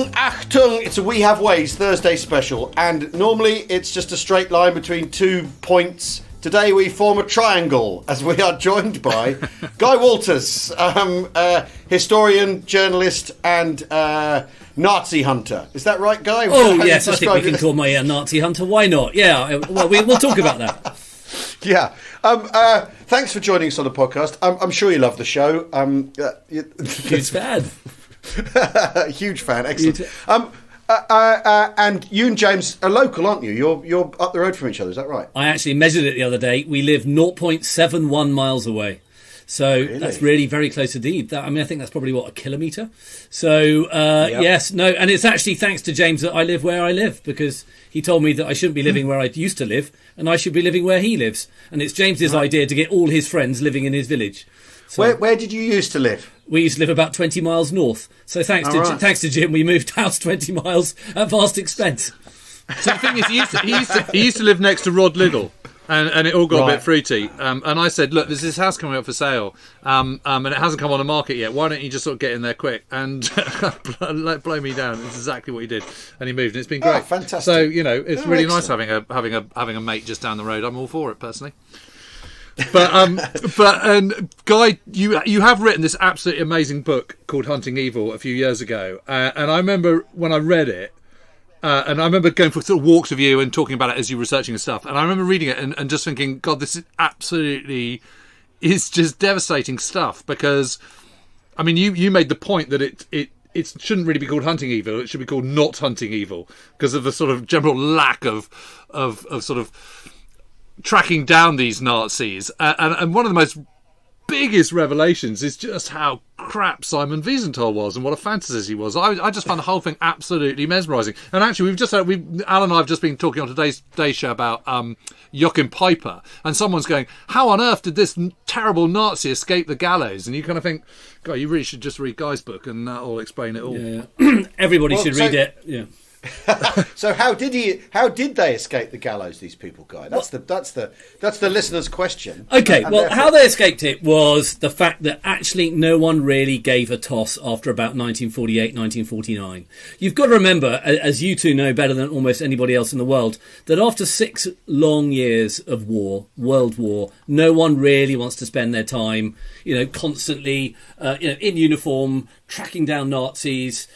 Achtung, it's a We Have Ways Thursday special, and normally it's just a straight line between 2 points. Today we form a triangle as we are joined by Guy Walters, historian, journalist and Nazi hunter. Is that right, Guy? Oh, yes, I think we can call my Nazi hunter. Why not? Yeah, well, we'll talk about that. Yeah. Thanks for joining us on the podcast. I'm sure you love the show. Huge fan. Huge fan. Excellent. And you and James are local, aren't you? You're up the road from each other. Is that right? I actually measured it the other day. We live 0.71 miles away. So really? That's really very close indeed. I think that's probably, a kilometre? So, yep. Yes, no, and it's actually thanks to James that I live where I live, because he told me that I shouldn't be living where I used to live, and I should be living where he lives. And it's James's idea to get all his friends living in his village. So, where did you used to live? We used to live about 20 miles north. So thanks to Jim, we moved house 20 miles at vast expense. So the thing is, he used to live next to Rod Liddell. And it all got a bit fruity. And I said, look, there's this house coming up for sale, and it hasn't come on the market yet. Why don't you just sort of get in there quick? And blow me down. It's exactly what he did. And he moved, and it's been great. Fantastic. So, it's really nice having a mate just down the road. I'm all for it, personally. But Guy, you have written this absolutely amazing book called Hunting Evil a few years ago. And I remember when I read it, and I remember going for sort of walks with you and talking about it as you were researching and stuff. And I remember reading it and just thinking, God, this is just devastating stuff. Because, I mean, you made the point that it shouldn't really be called Hunting Evil. It should be called Not Hunting Evil, because of the sort of general lack of sort of tracking down these Nazis. And one of the most biggest revelations is just how crap Simon Wiesenthal was and what a fantasist he was. I just found the whole thing absolutely mesmerising. And actually, Alan and I have just been talking on today's show about Joachim Peiper, and someone's going, how on earth did this terrible Nazi escape the gallows? And you kind of think, God, you really should just read Guy's book, and that'll explain it all. Yeah. Everybody should read it. Yeah. So how did they escape the gallows, these people, Guy? That's the listener's question. Okay, how they escaped it was the fact that actually no one really gave a toss after about 1948, 1949. You've got to remember, as you two know better than almost anybody else in the world, that after 6 long years of war, world war, no one really wants to spend their time, constantly, in uniform, tracking down Nazis,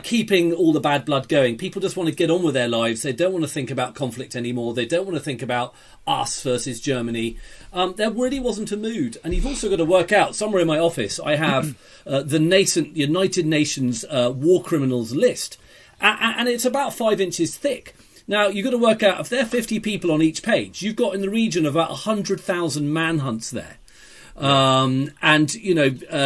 keeping all the bad blood going. People just want to get on with their lives. They don't want to think about conflict anymore. They don't want to think about us versus Germany. There really wasn't a mood. And you've also got to work out, somewhere in my office, I have the nascent United Nations war criminals list. And it's about 5 inches thick. Now, you've got to work out, if there are 50 people on each page, you've got in the region of about 100,000 manhunts there.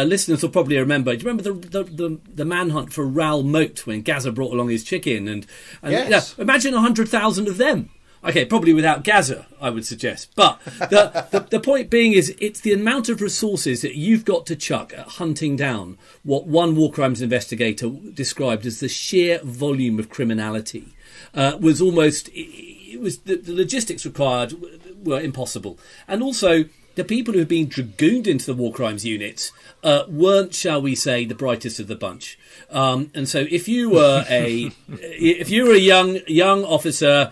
Listeners will probably remember. Do you remember the manhunt for Raoul Moat when Gaza brought along his chicken? And yes. Imagine 100,000 of them. Okay, probably without Gaza, I would suggest. But the point being is, it's the amount of resources that you've got to chuck at hunting down what one war crimes investigator described as the sheer volume of criminality. The logistics required were impossible, and also, the people who have been dragooned into the war crimes units weren't, shall we say, the brightest of the bunch. And so, if you were a young officer,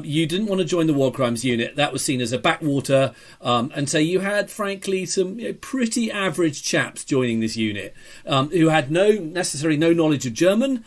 you didn't want to join the war crimes unit. That was seen as a backwater, and so you had, frankly, some pretty average chaps joining this unit who had no knowledge of German,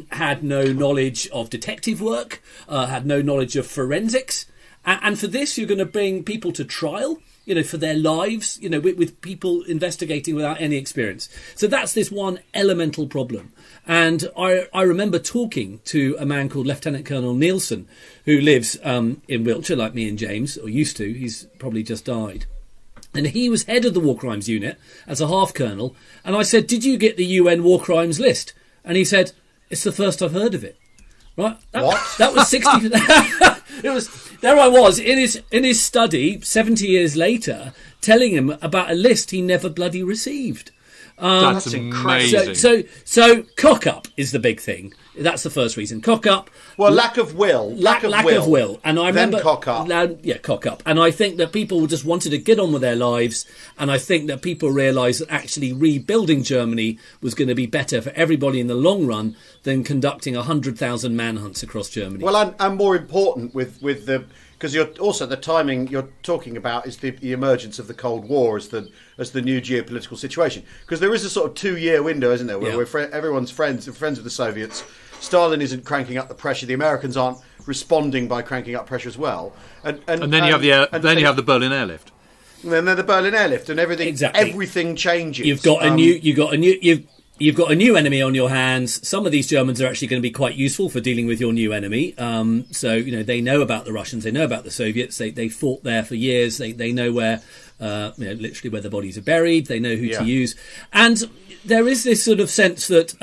had no knowledge of detective work, had no knowledge of forensics, and for this, you're going to bring people to trial. For their lives, with people investigating without any experience. So that's this one elemental problem. And I remember talking to a man called Lieutenant Colonel Nielsen, who lives in Wiltshire, like me and James, or used to. He's probably just died. And he was head of the War Crimes Unit as a half colonel. And I said, did you get the UN War Crimes list? And he said, it's the first I've heard of it. Right? That was 60... There I was in his study 70 years later, telling him about a list he never bloody received. That's amazing. So cock up is the big thing. That's the first reason. Cock up. Well, lack of will. Lack of will. And I remember... cock up. Cock up. And I think that people just wanted to get on with their lives, and I think that people realised that actually rebuilding Germany was going to be better for everybody in the long run than conducting 100,000 manhunts across Germany. Well, and more important with the... Because you're also the timing you're talking about is the emergence of the Cold War as the new geopolitical situation. Because there is a sort of 2-year window, isn't there, where everyone's friends with the Soviets. Stalin isn't cranking up the pressure. The Americans aren't responding by cranking up pressure as well. And then you have the Berlin airlift. And then the Berlin airlift and everything. Exactly. Everything changes. You've got a new enemy on your hands. Some of these Germans are actually going to be quite useful for dealing with your new enemy. So they know about the Russians, they know about the Soviets. They fought there for years. They know where, literally where the bodies are buried. They know who to use, and there is this sort of sense that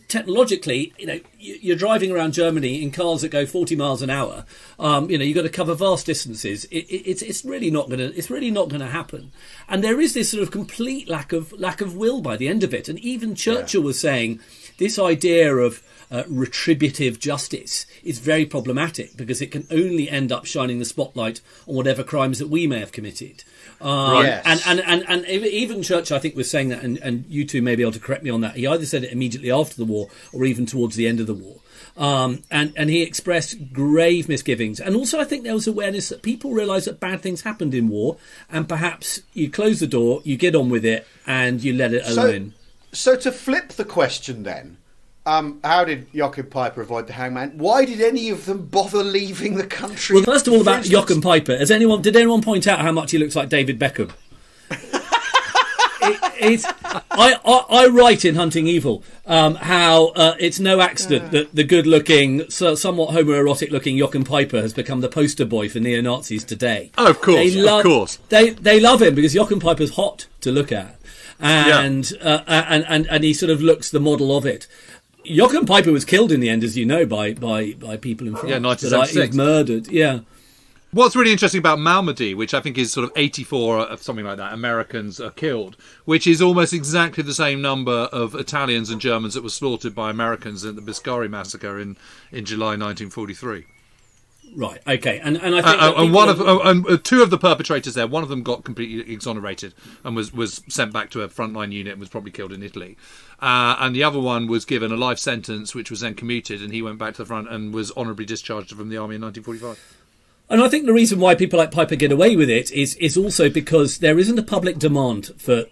technologically, you're driving around Germany in cars that go 40 miles an hour. You've got to cover vast distances. It's really not going to happen. And there is this sort of complete lack of will by the end of it. And even Churchill was saying this idea of retributive justice is very problematic because it can only end up shining the spotlight on whatever crimes that we may have committed. And even Churchill, I think, was saying that, and you two may be able to correct me on that. He either said it immediately after the war or even towards the end of the war. And he expressed grave misgivings. And also I think there was awareness that people realised that bad things happened in war, and perhaps you close the door, you get on with it, and you let it alone. So to flip the question then, how did Joachim Peiper avoid the hangman? Why did any of them bother leaving the country? Well, first of all, about Joachim Peiper, did anyone point out how much he looks like David Beckham? I write in Hunting Evil how it's no accident that the good-looking, somewhat homoerotic-looking Joachim Peiper has become the poster boy for neo-Nazis today. Oh, of course, They love him because Joachim Peiper's hot to look at, and he sort of looks the model of it. Joachim Peiper was killed in the end, as you know, by people in France. Yeah, 1976. He was murdered, yeah. What's really interesting about Malmedy, which I think is sort of 84 or something like that, Americans are killed, which is almost exactly the same number of Italians and Germans that were slaughtered by Americans in the Biscari massacre in July 1943. Right. Okay. And I think and two of the perpetrators there, one of them got completely exonerated and was sent back to a frontline unit and was probably killed in Italy. And the other one was given a life sentence, which was then commuted, and he went back to the front and was honourably discharged from the army in 1945. And I think the reason why people like Piper get away with it is also because there isn't a public demand for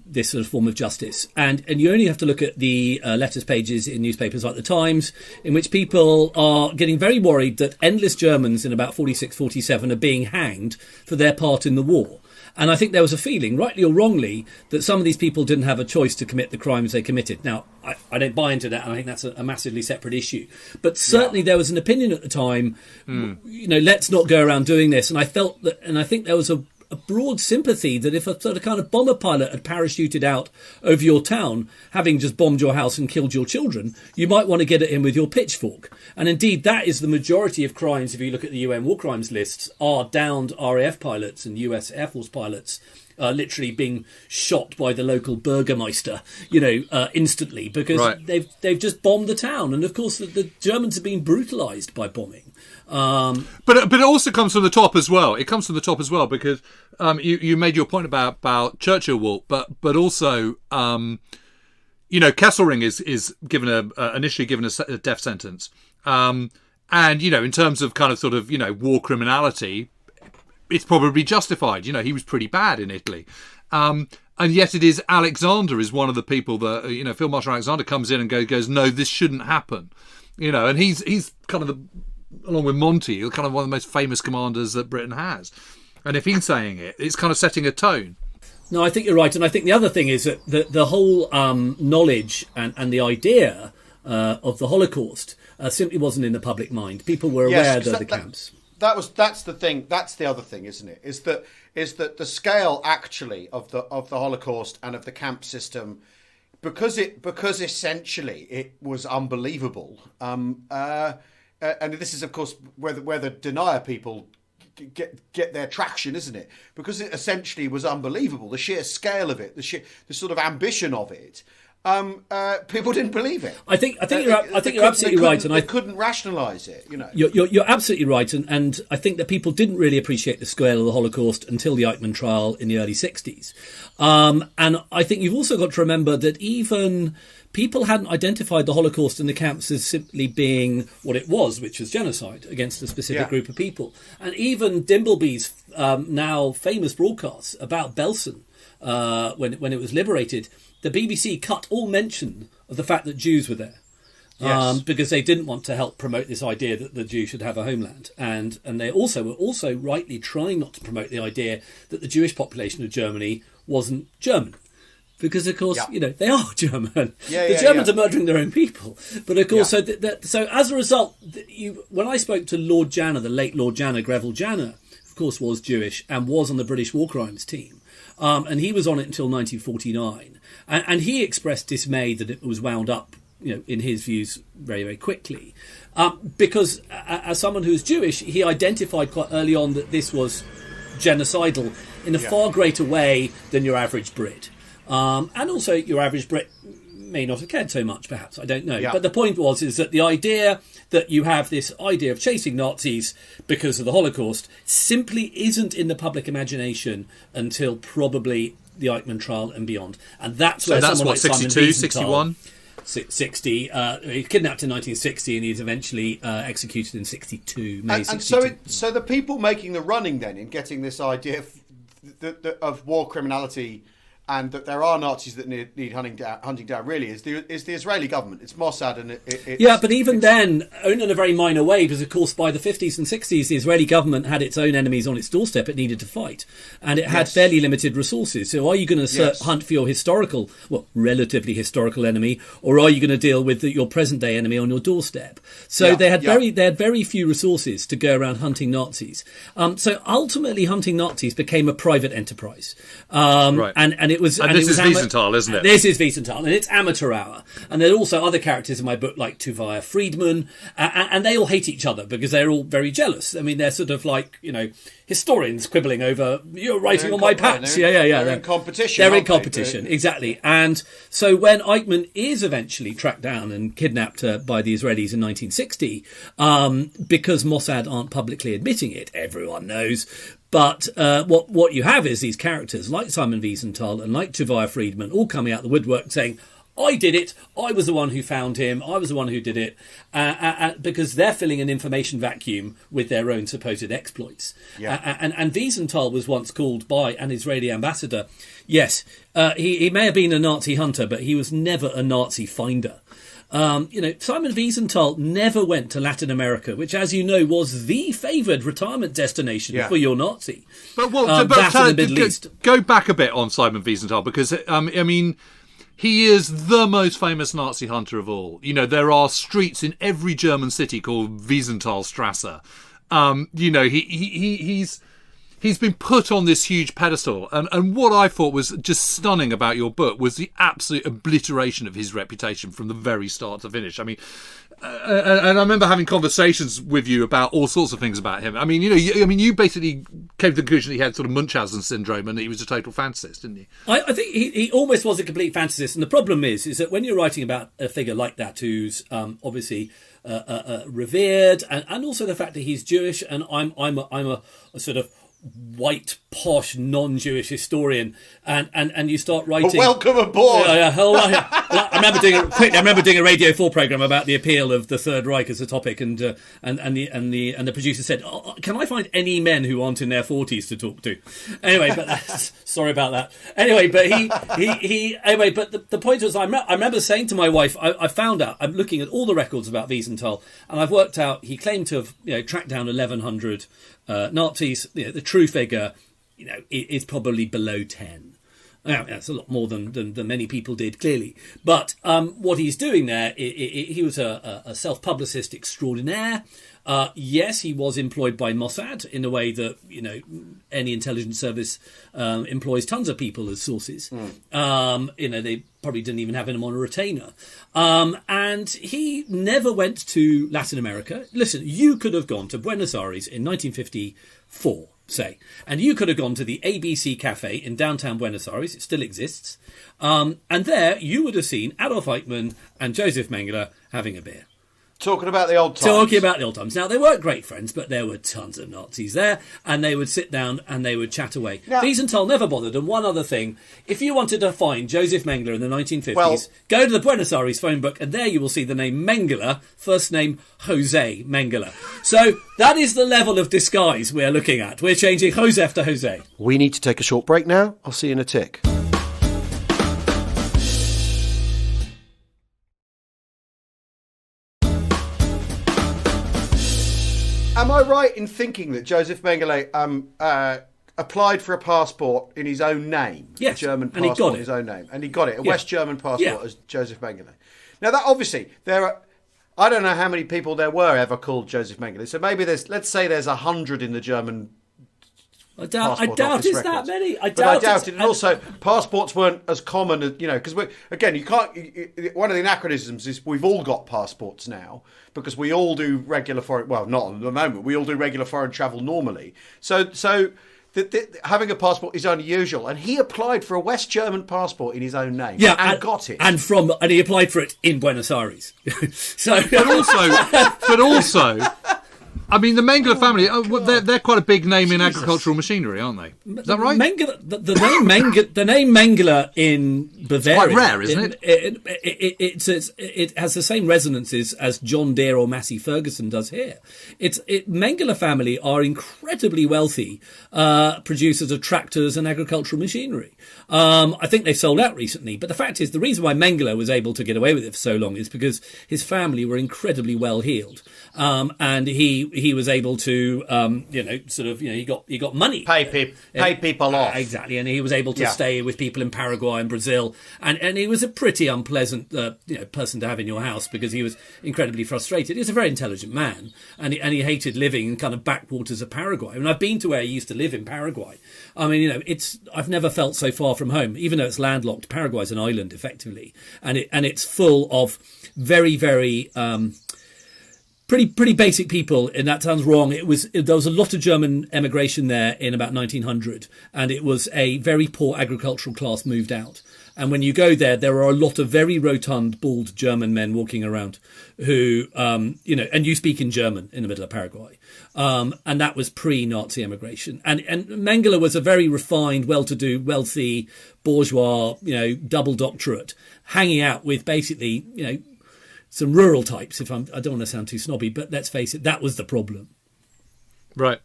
this sort of form of justice. And you only have to look at the letters pages in newspapers like The Times, in which people are getting very worried that endless Germans in about 46, 47 are being hanged for their part in the war. And I think there was a feeling, rightly or wrongly, that some of these people didn't have a choice to commit the crimes they committed. Now, I don't buy into that, and I think that's a massively separate issue. But certainly there was an opinion at the time, let's not go around doing this. And I felt that, and I think there was a broad sympathy that if a sort of kind of bomber pilot had parachuted out over your town, having just bombed your house and killed your children, you might want to get at him with your pitchfork. And indeed, that is the majority of crimes, if you look at the UN war crimes lists, are downed RAF pilots and US Air Force pilots literally being shot by the local Burgermeister, instantly, because they've just bombed the town. And of course, the Germans have been brutalised by bombing. But it also comes from the top as well. It comes from the top as well because you made your point about Churchill, Walt, but also Kesselring is given initially given a death sentence, and in terms of kind of sort of war criminality, it's probably justified. He was pretty bad in Italy. And yet it is Alexander is one of the people that, Field Marshal Alexander comes in and goes, no, this shouldn't happen. And he's kind of along with Monty, kind of one of the most famous commanders that Britain has. And if he's saying it, it's kind of setting a tone. No, I think you're right. And I think the other thing is that the whole knowledge and the idea of the Holocaust simply wasn't in the public mind. People were aware of the camps. That's the thing. That's the other thing, isn't it? Is that the scale actually of the Holocaust and of the camp system, because essentially it was unbelievable. And this is, of course, where the denier people get their traction, isn't it? Because it essentially was unbelievable. The sheer scale of it, the sort of ambition of it. people didn't believe it. I think you're absolutely right, and I couldn't rationalise it. You're absolutely right, and I think that people didn't really appreciate the scale of the Holocaust until the Eichmann trial in the early 60s. And I think you've also got to remember that even people hadn't identified the Holocaust in the camps as simply being what it was, which was genocide against a specific group of people. And even Dimbleby's now famous broadcasts about Belsen, when it was liberated, the BBC cut all mention of the fact that Jews were there. Because they didn't want to help promote this idea that the Jews should have a homeland. And they were also rightly trying not to promote the idea that the Jewish population of Germany wasn't German. Because, of course, they are German. The Germans are murdering their own people. But, of course, so as a result, when I spoke to Lord Janner, the late Lord Janner, Greville Janner, of course, was Jewish and was on the British War Crimes team. And he was on it until 1949. And he expressed dismay that it was wound up, in his views, very, very quickly. Because as someone who's Jewish, he identified quite early on that this was genocidal in a far greater way than your average Brit. And also your average Brit may not have cared so much, perhaps, I don't know. Yeah. But the point is that the idea that you have this idea of chasing Nazis because of the Holocaust simply isn't in the public imagination until probably the Eichmann trial and beyond. And that's where someone like 62, 61? 60. He kidnapped in 1960 and he's eventually executed in 62, May 62. And so the people making the running then in getting this idea of war criminality and that there are Nazis that need hunting down really is the Israeli government. It's Mossad and it's... but even then, only in a very minor way, because of course by the 50s and 60s, the Israeli government had its own enemies on its doorstep it needed to fight. And it had fairly limited resources. So are you going to hunt for your relatively historical enemy, or are you going to deal with your present day enemy on your doorstep? So they had very few resources to go around hunting Nazis. So ultimately hunting Nazis became a private enterprise. Right. And this is Wiesenthal, isn't it? This is Wiesenthal, and it's amateur hour. And there are also other characters in my book, like Tuvia Friedman, and they all hate each other because they're all very jealous. I mean, they're sort of like, historians quibbling over, you're writing on my patch. They're in competition. They're in competition, exactly. And so when Eichmann is eventually tracked down and kidnapped by the Israelis in 1960, because Mossad aren't publicly admitting it, everyone knows. But what you have is these characters like Simon Wiesenthal and like Tuvia Friedman all coming out the woodwork saying, I did it, I was the one who found him, I was the one who did it, because they're filling an information vacuum with their own supposed exploits. And Wiesenthal was once called by an Israeli ambassador, he may have been a Nazi hunter, but he was never a Nazi finder. Simon Wiesenthal never went to Latin America, which, as you know, was the favoured retirement destination for your Nazi. But the Middle East. Go back a bit on Simon Wiesenthal, because, he is the most famous Nazi hunter of all. There are streets in every German city called Wiesenthalstrasse. He's been put on this huge pedestal. And what I thought was just stunning about your book was the absolute obliteration of his reputation from the very start to finish. I mean, and I remember having conversations with you about all sorts of things about him. I mean, you basically came to the conclusion that he had sort of Munchausen syndrome and that he was a total fantasist, didn't you? I think he almost was a complete fantasist. And the problem is that when you're writing about a figure like that who's obviously revered, and also the fact that he's Jewish, and I'm a sort of white, posh, non-Jewish historian, and you start writing. Welcome aboard. I remember doing a Radio 4 program about the appeal of the Third Reich as a topic, and the producer said, "Can I find any men who aren't in their 40s to talk to?" Anyway, but sorry about that. Anyway, but but the point was, I remember saying to my wife, I found out, I'm looking at all the records about Wiesenthal, and I've worked out he claimed to have tracked down 1,100 Nazis. The true figure, is probably below 10. That's a lot more than many people did, clearly. But what he's doing there, he was a self-publicist extraordinaire. Yes, he was employed by Mossad in the way that any intelligence service employs tons of people as sources. They probably didn't even have him on a retainer. And he never went to Latin America. Listen, you could have gone to Buenos Aires in 1954 say. And you could have gone to the ABC Cafe in downtown Buenos Aires, it still exists, and there you would have seen Adolf Eichmann and Joseph Mengele having a beer. Talking about the old times. Talking about the old times. Now, they weren't great friends, but there were tons of Nazis there, and they would sit down and they would chat away. Now, Wiesenthal never bothered. And one other thing, if you wanted to find Joseph Mengele in the 1950s, go to the Buenos Aires phone book, and there you will see the name Mengele, first name Jose Mengele. So that is the level of disguise we're looking at. We're changing Joseph to Jose. We need to take a short break now. I'll see you in a tick. Am I right in thinking that Joseph Mengele applied for a passport in his own name? Yes, a German and he passport got in his it. own name. And he got it, a Yeah. West German passport Yeah. as Joseph Mengele. Now, that obviously, there are... I don't know how many people there were ever called Joseph Mengele. So maybe let's say there's 100 in the German I doubt office it's records. that many. I doubt it. And also, passports weren't as common as, because you can't. One of the anachronisms is we've all got passports now because we all do regular foreign. Well, not at the moment. We all do regular foreign travel normally. So having a passport is unusual. And he applied for a West German passport in his own name. Yeah, and got it. And he applied for it in Buenos Aires. But also, I mean, the Mengele family, they're quite a big name in agricultural machinery, aren't they? Is that right? Mengele, the name Mengele in Bavaria, quite rare, isn't it? It has the same resonances as John Deere or Massey Ferguson does here. Mengele family are incredibly wealthy producers of tractors and agricultural machinery. I think they sold out recently, but the fact is, the reason why Mengele was able to get away with it for so long is because his family were incredibly well heeled, and he was able to, he got money, pay people off, exactly, and he was able to stay with people in Paraguay and Brazil, and he was a pretty unpleasant person to have in your house because he was incredibly frustrated. He was a very intelligent man, and he hated living in kind of backwaters of Paraguay. And I've been to where he used to live in Paraguay. I mean, I've never felt so far from home, even though it's landlocked. Paraguay's an island, effectively, and it's full of very, very pretty basic people. And that sounds wrong. There was a lot of German emigration there in about 1900, and it was a very poor agricultural class moved out. And when you go there, there are a lot of very rotund, bald German men walking around who, and you speak in German in the middle of Paraguay. And that was pre-Nazi emigration. And Mengele was a very refined, well-to-do, wealthy, bourgeois, double doctorate, hanging out with basically, some rural types. I don't want to sound too snobby, but let's face it, that was the problem. Right.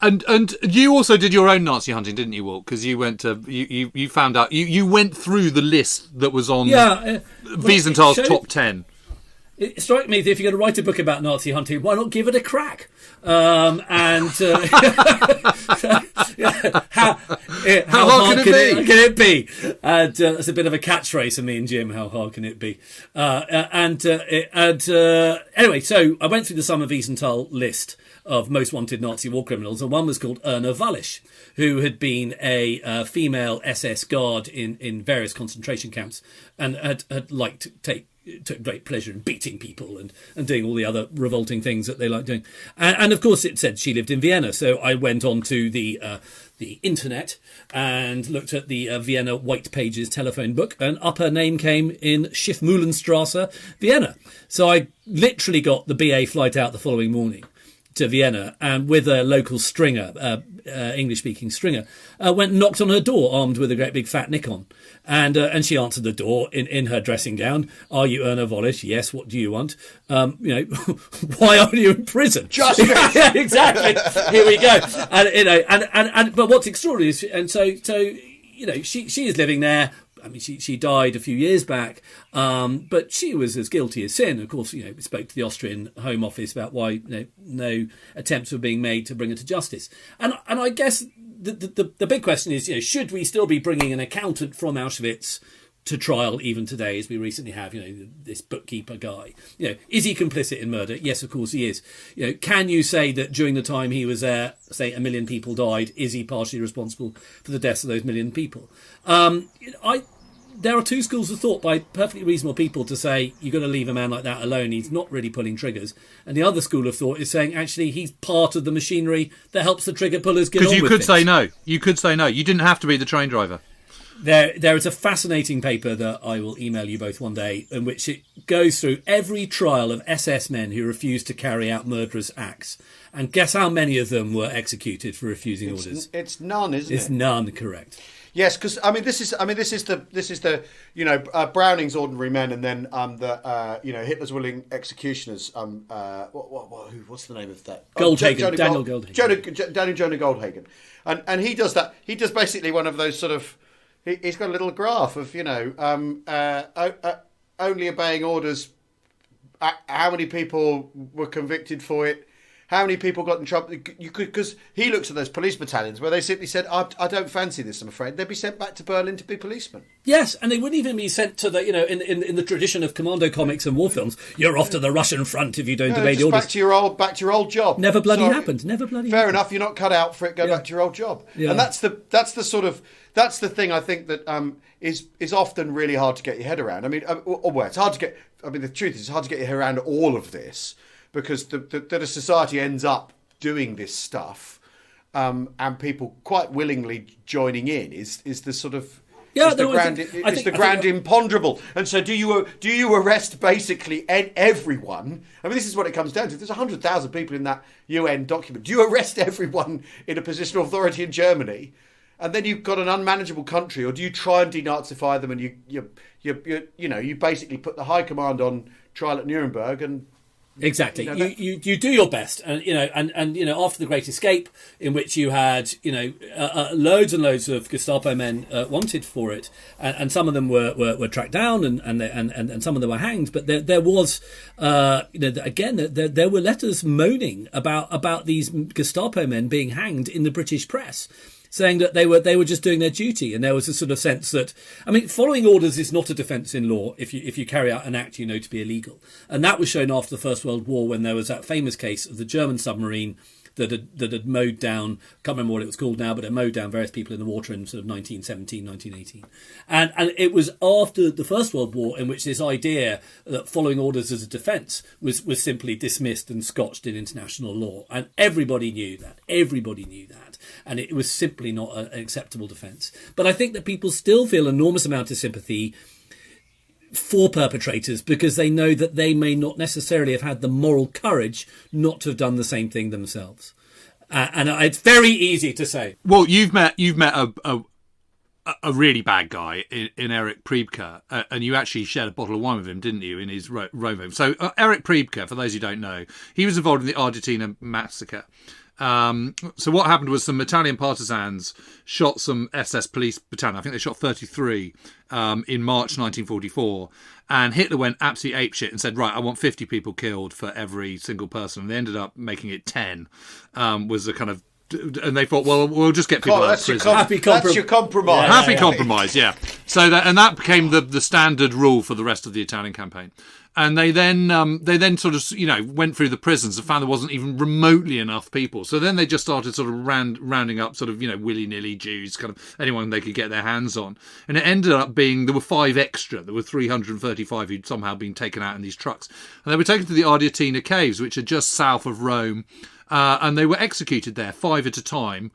And you also did your own Nazi hunting, didn't you, Walt? Because you went to you found out you went through the list that was on Wiesenthal's top 10. It struck me that if you're going to write a book about Nazi hunting, why not give it a crack? How hard can it be? And that's a bit of a catchphrase for me and Jim. How hard can it be? Anyway, so I went through the Summer Wiesenthal list of most wanted Nazi war criminals, and one was called Erna Wallisch, who had been a female SS guard in various concentration camps and had took great pleasure in beating people and doing all the other revolting things that they like doing. And of course it said she lived in Vienna. So I went on to the internet and looked at the Vienna White Pages telephone book, and up her name came in Schiffmühlenstrasse, Vienna. So I literally got the BA flight out the following morning to Vienna, and with a local stringer, English-speaking stringer, went and knocked on her door, armed with a great big fat Nikon. And she answered the door in her dressing gown. "Are you Erna Wallisch?" "Yes." "What do you want?" "Why are you in prison?" Justice. Yeah, exactly. Here we go. And but what's extraordinary is, and so she is living there. I mean, she died a few years back, but she was as guilty as sin. Of course, we spoke to the Austrian Home Office about why no attempts were being made to bring her to justice. And I guess the big question is, should we still be bringing an accountant from Auschwitz to trial even today, as we recently have, this bookkeeper guy? Is he complicit in murder? Yes, of course he is. Can you say that during the time he was there, say 1 million people died, is he partially responsible for the deaths of those 1 million people? there are two schools of thought by perfectly reasonable people to say you've got to leave a man like that alone. He's not really pulling triggers. And the other school of thought is saying actually he's part of the machinery that helps the trigger pullers get on with it. Because you could say no. You could say no. You didn't have to be the train driver. There is a fascinating paper that I will email you both one day in which it goes through every trial of SS men who refused to carry out murderous acts. And guess how many of them were executed for refusing orders? It's none, isn't it? It's none, correct. Yes, because this is the Browning's Ordinary Men, and then Hitler's Willing Executioners. What's the name of that? Goldhagen, Daniel Goldhagen. Daniel Jonah Goldhagen, and he does that. He does basically one of those sort of. He's got a little graph of only obeying orders. How many people were convicted for it? How many people got in trouble? Because he looks at those police battalions where they simply said, "I don't fancy this. I'm afraid." They'd be sent back to Berlin to be policemen. Yes, and they wouldn't even be sent to the in the tradition of commando comics and war films. You're off to the Russian front if you don't obey the orders. Back to your old job. Never bloody happened. Never bloody. Fair enough. You're not cut out for it. Go back to your old job. Yeah. And that's the thing I think that is often really hard to get your head around. I mean, it's hard to get. I mean, the truth is, it's hard to get your head around all of this. Because that a society ends up doing this stuff, and people quite willingly joining in is the sort of grand imponderable. And so, do you arrest basically everyone? I mean, this is what it comes down to. There's 100,000 people in that UN document. Do you arrest everyone in a position of authority in Germany, and then you've got an unmanageable country, or do you try and denazify them and you basically put the high command on trial at Nuremberg and. Exactly. You do your best, and after the Great Escape, in which you had loads and loads of Gestapo men wanted for it, and some of them were tracked down, and some of them were hanged. But there was there were letters moaning about these Gestapo men being hanged in the British press, saying that they were just doing their duty, and there was a sort of sense that, I mean, following orders is not a defence in law if you carry out an act you know to be illegal, and that was shown after the First World War when there was that famous case of the German submarine that had mowed down, can't remember what it was called now, but it mowed down various people in the water in sort of 1917, 1918. And it was after the First World War in which this idea that following orders as a defence was simply dismissed and scotched in international law. And everybody knew that. And it was simply not an acceptable defence. But I think that people still feel an enormous amount of sympathy for perpetrators because they know that they may not necessarily have had the moral courage not to have done the same thing themselves. And it's very easy to say. Well, you've met a really bad guy in Eric Priebke, and you actually shared a bottle of wine with him, didn't you, in his Rome home? So Eric Priebke, for those who don't know, he was involved in the Argentina massacre. So what happened was some Italian partisans shot some SS police battalion. I think they shot 33 in March 1944. And Hitler went absolutely apeshit and said, right, I want 50 people killed for every single person. And they ended up making it 10, was a kind of... And they thought, well, we'll just get people out of prison. That's your compromise. Happy compromise, yeah. So that became the standard rule for the rest of the Italian campaign. And they then sort of, went through the prisons and found there wasn't even remotely enough people. So then they just started sort of rounding up sort of, willy-nilly Jews, kind of anyone they could get their hands on. And it ended up being, there were 5 extra. There were 335 who'd somehow been taken out in these trucks. And they were taken to the Ardeatina Caves, which are just south of Rome. And they were executed there, 5 at a time,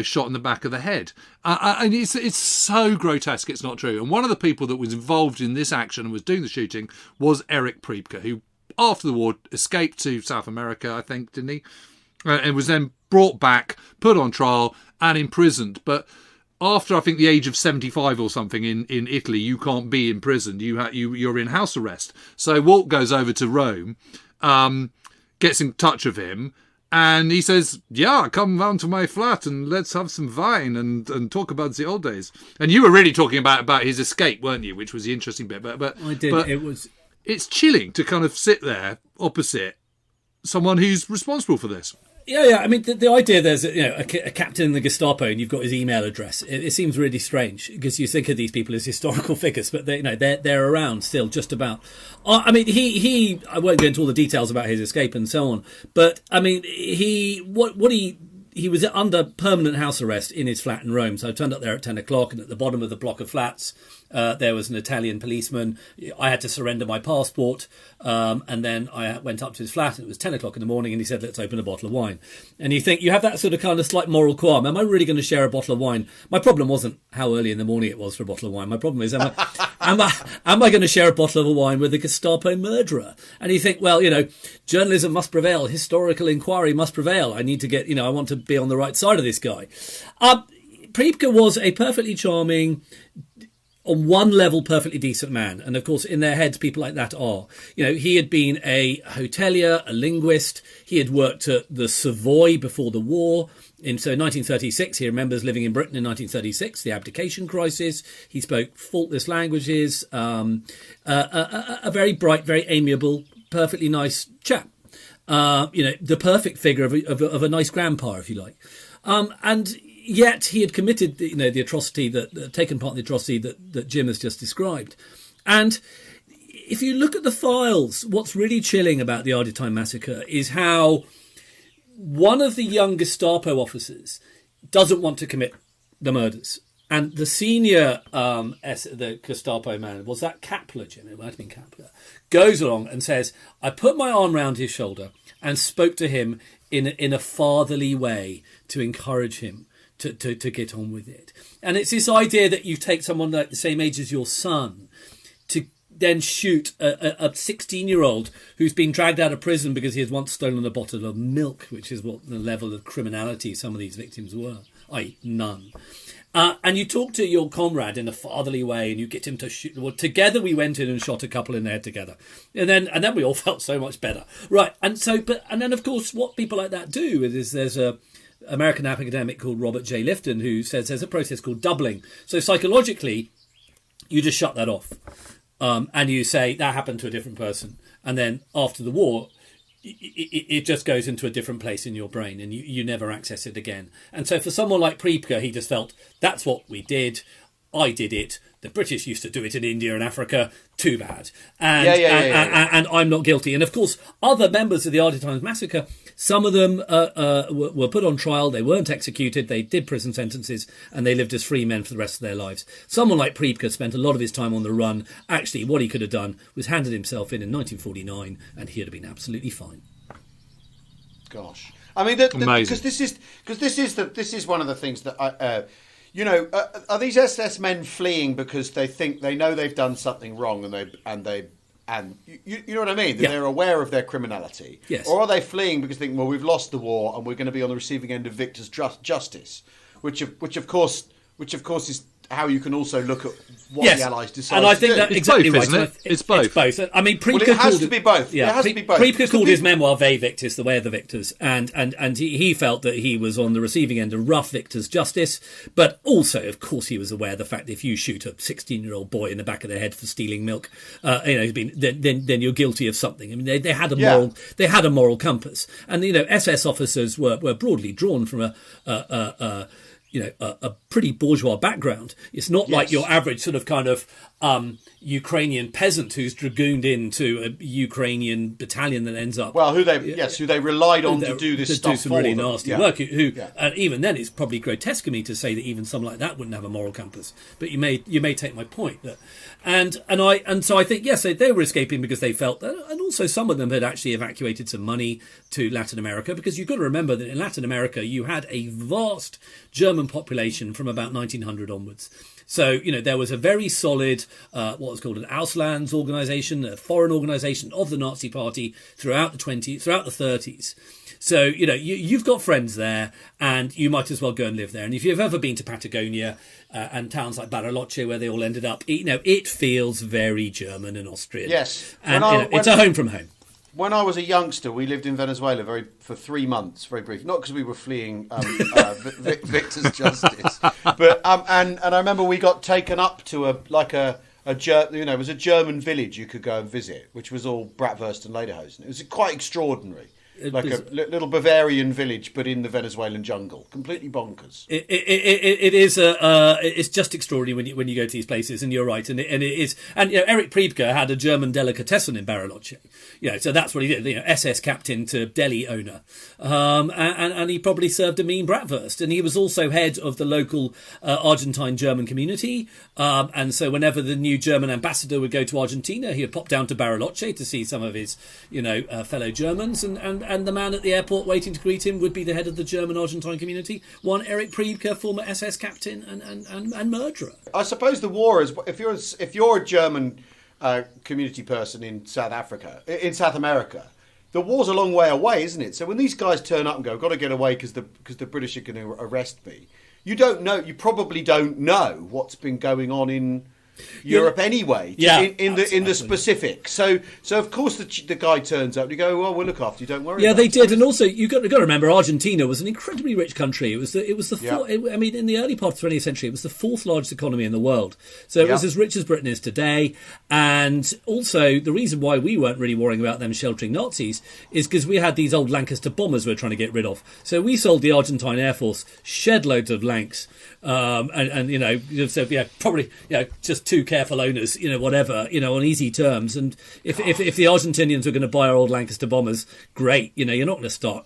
shot in the back of the head. And it's so grotesque, it's not true. And one of the people that was involved in this action and was doing the shooting was Eric Priebke, who, after the war, escaped to South America, I think, didn't he? And was then brought back, put on trial, and imprisoned. But after, I think, the age of 75 or something in Italy, you can't be imprisoned. You're in house arrest. So Walt goes over to Rome, gets in touch with him, and he says, yeah, come round to my flat and let's have some wine and talk about the old days. And you were really talking about his escape, weren't you? Which was the interesting bit. But I did. But it's chilling to kind of sit there opposite someone who's responsible for this. Yeah. I mean, the idea there's a captain in the Gestapo and you've got his email address. It seems really strange because you think of these people as historical figures, but they're around still, just about. I mean, I won't go into all the details about his escape and so on, but I mean, he was under permanent house arrest in his flat in Rome. So I turned up there at 10 o'clock and at the bottom of the block of flats, There was an Italian policeman. I had to surrender my passport, and then I went up to his flat, and it was 10 o'clock in the morning, and he said, let's open a bottle of wine. And you think, you have that sort of kind of slight moral qualm. Am I really going to share a bottle of wine? My problem wasn't how early in the morning it was for a bottle of wine. My problem is, am I going to share a bottle of wine with a Gestapo murderer? And you think, well, journalism must prevail. Historical inquiry must prevail. I need to get, I want to be on the right side of this guy. Priebke was a perfectly charming, on one level, perfectly decent man. And of course, in their heads, people like that are. He had been a hotelier, a linguist. He had worked at the Savoy before the war. In 1936, he remembers living in Britain in 1936, the abdication crisis. He spoke faultless languages, a very bright, very amiable, perfectly nice chap. The perfect figure of a nice grandpa, if you like. And yet he had committed, the atrocity taken part in the atrocity that Jim has just described. And if you look at the files, what's really chilling about the Arditine massacre is how one of the young Gestapo officers doesn't want to commit the murders. And the senior the Gestapo man, was that Kapler, Jim? It might have been Kapler, goes along and says, I put my arm round his shoulder and spoke to him in a fatherly way to encourage him to get on with it. And it's this idea that you take someone like the same age as your son to then shoot a 16-year-old who's been dragged out of prison because he had once stolen a bottle of milk, which is what the level of criminality some of these victims were, i.e. none. And you talk to your comrade in a fatherly way, and you get him to shoot. Well, together we went in and shot a couple in the head together, and then we all felt so much better, right? And then of course, what people like that do is there's a American academic called Robert J. Lifton who says there's a process called doubling. So psychologically, you just shut that off, and you say that happened to a different person, and then after the war, it just goes into a different place in your brain, and you never access it again. And so for someone like Priebke, he just felt, that's what we did. I did it. The British used to do it in India and Africa. Too bad. And I'm not guilty. And of course, other members of the Arditine massacre, some of them were put on trial. They weren't executed. They did prison sentences, and they lived as free men for the rest of their lives. Someone like Priebke spent a lot of his time on the run. Actually, what he could have done was handed himself in 1949, and he'd have been absolutely fine. Gosh, I mean, because this is one of the things that are these SS men fleeing because they know they've done something wrong and you know what I mean? Yeah. They're aware of their criminality. Yes. Or are they fleeing because they think, well, we've lost the war and we're going to be on the receiving end of victors' justice, which of course is how you can also look at what the Allies decide and I to think do. that's It's exactly both, right. isn't it? It's both. It's both. I mean, Priebke it has to be both. Yeah, it has to be both. Priebke called his memoir "They Victors," the way of the victors, and he felt that he was on the receiving end of rough victors' justice, but also, of course, he was aware of the fact that if you shoot a 16-year-old boy in the back of the head for stealing milk, then you're guilty of something. I mean, they had a moral compass, and SS officers were broadly drawn from a pretty bourgeois background. It's not like your average sort of kind of Ukrainian peasant who's dragooned into a Ukrainian battalion that ends up... Well, who they relied on to do this stuff do some for really them. nasty work. And even then, it's probably grotesque of me to say that even someone like that wouldn't have a moral compass. But you may take my point. So I think, yes, they were escaping because they felt that, and also some of them had actually evacuated some money to Latin America, because you've got to remember that in Latin America you had a vast German population from about 1900 onwards. So, there was a very solid, what was called an Auslands organisation, a foreign organisation of the Nazi Party throughout the 30s. So, you've got friends there, and you might as well go and live there. And if you've ever been to Patagonia and towns like Bariloche, where they all ended up, it feels very German and Austrian. Yes. And it's a home from home. When I was a youngster, we lived in Venezuela for 3 months, very brief. Not because we were fleeing victors' justice, but and I remember we got taken up to it was a German village you could go and visit, which was all bratwurst and lederhosen. It was quite extraordinary. like a little Bavarian village, but in the Venezuelan jungle. Completely bonkers. It is it's just extraordinary when you go to these places, and you're right, and it is. And Eric Priebke had a German delicatessen in Bariloche, so that's what he did. SS captain to deli owner, and he probably served a mean bratwurst, and he was also head of the local Argentine German community, and so whenever the new German ambassador would go to Argentina, he would pop down to Bariloche to see some of his fellow Germans, and the man at the airport waiting to greet him would be the head of the German Argentine community, one Eric Priebke, former SS captain and murderer. I suppose the war is, if you're a German community person in South America, the war's a long way away, isn't it? So when these guys turn up and go, "Got to get away because the British are going to arrest me," you probably don't know what's been going on in Europe anyway, in the specific. So of course the guy turns up and you go, "Well, we'll look after you, don't worry." Yeah, they did, and also you've got to remember, Argentina was an incredibly rich country. It was in the early part of the 20th century, it was the fourth largest economy in the world. So it was as rich as Britain is today. And also the reason why we weren't really worrying about them sheltering Nazis is because we had these old Lancaster bombers we were trying to get rid of. So we sold the Argentine Air Force shed loads of Lancs, probably just two careful owners, whatever, on easy terms. And if the Argentinians were going to buy our old Lancaster bombers, great. You're not going to start,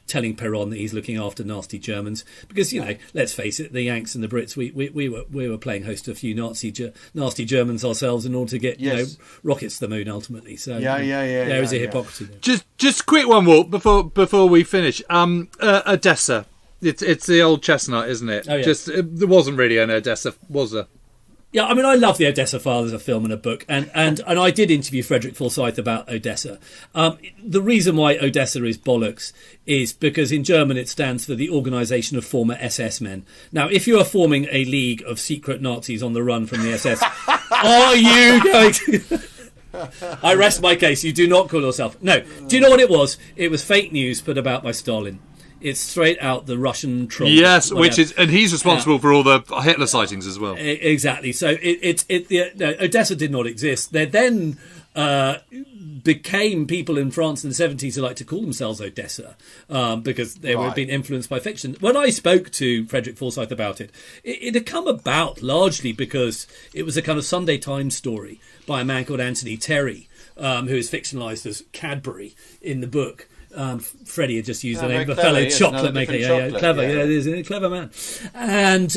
telling Perón that he's looking after nasty Germans because, let's face it, the Yanks and the Brits, we were playing host to a few nasty Germans ourselves in order to get rockets to the moon ultimately. So there is a hypocrisy there. Just a quick one, Walt, before we finish. Odessa. It's the old chestnut, isn't it? Oh, yeah. There wasn't really an Odessa, was there? Yeah, I mean, I love the Odessa Files, a film and a book, and I did interview Frederick Forsyth about Odessa. The reason why Odessa is bollocks is because in German it stands for the Organisation of Former SS Men. Now, if you are forming a league of secret Nazis on the run from the SS, are you going to... I rest my case, you do not call yourself... No, do you know what it was? It was fake news put about by Stalin. It's straight out the Russian troll. Yes, and he's responsible for all the Hitler sightings as well. Exactly. So Odessa did not exist. There then became people in France in the 70s who like to call themselves Odessa because they were being influenced by fiction. When I spoke to Frederick Forsyth about it, it had come about largely because it was a kind of Sunday Times story by a man called Anthony Terry, who is fictionalised as Cadbury in the book. Freddie had just used the name of a fellow chocolate maker. Clever. He's a clever man. And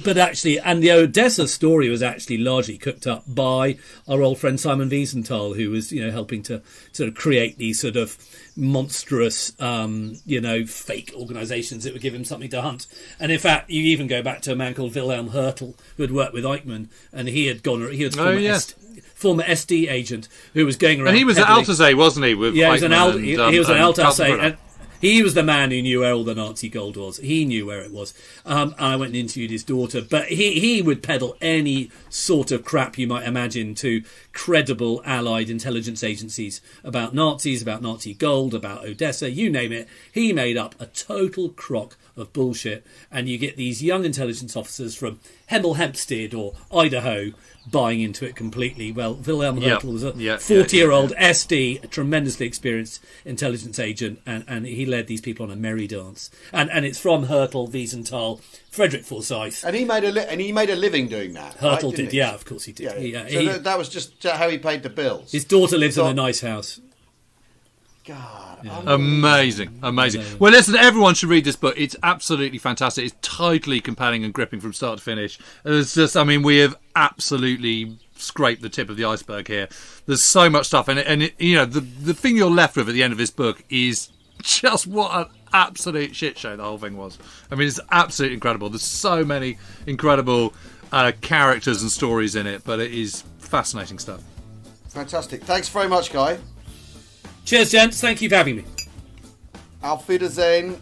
but the Odessa story was actually largely cooked up by our old friend Simon Wiesenthal, who was helping to sort of create these sort of monstrous fake organisations that would give him something to hunt. And in fact, you even go back to a man called Wilhelm Hertel, who had worked with Eichmann, and he was former SD agent who was going around. And he was at Althusser, wasn't he? He was an Althusser, and he was the man who knew where all the Nazi gold was. He knew where it was. And I went and interviewed his daughter, but he would peddle any sort of crap you might imagine to credible Allied intelligence agencies about Nazis, about Nazi gold, about Odessa, you name it. He made up a total crock of bullshit, and you get these young intelligence officers from Hemel Hempstead or Idaho buying into it completely. Well, Wilhelm Hertel was a 40-year-old SD, a tremendously experienced intelligence agent, and he led these people on a merry dance. And it's from Hertel, Wiesenthal, Frederick Forsyth. And he made a living doing that. Hertel did, of course he did. So that was just how he paid the bills. His daughter lives in a nice house. God, amazing. Well, listen, everyone should read this book. It's absolutely fantastic. It's totally compelling and gripping from start to finish. It's just, we have absolutely scraped the tip of the iceberg here. There's so much stuff, and the thing you're left with at the end of this book is just what an absolute shit show the whole thing was. It's absolutely incredible. There's so many incredible characters and stories in it, but it is fascinating stuff. Fantastic. Thanks very much, Guy. Cheers, gents. Thank you for having me. Auf Wiedersehen.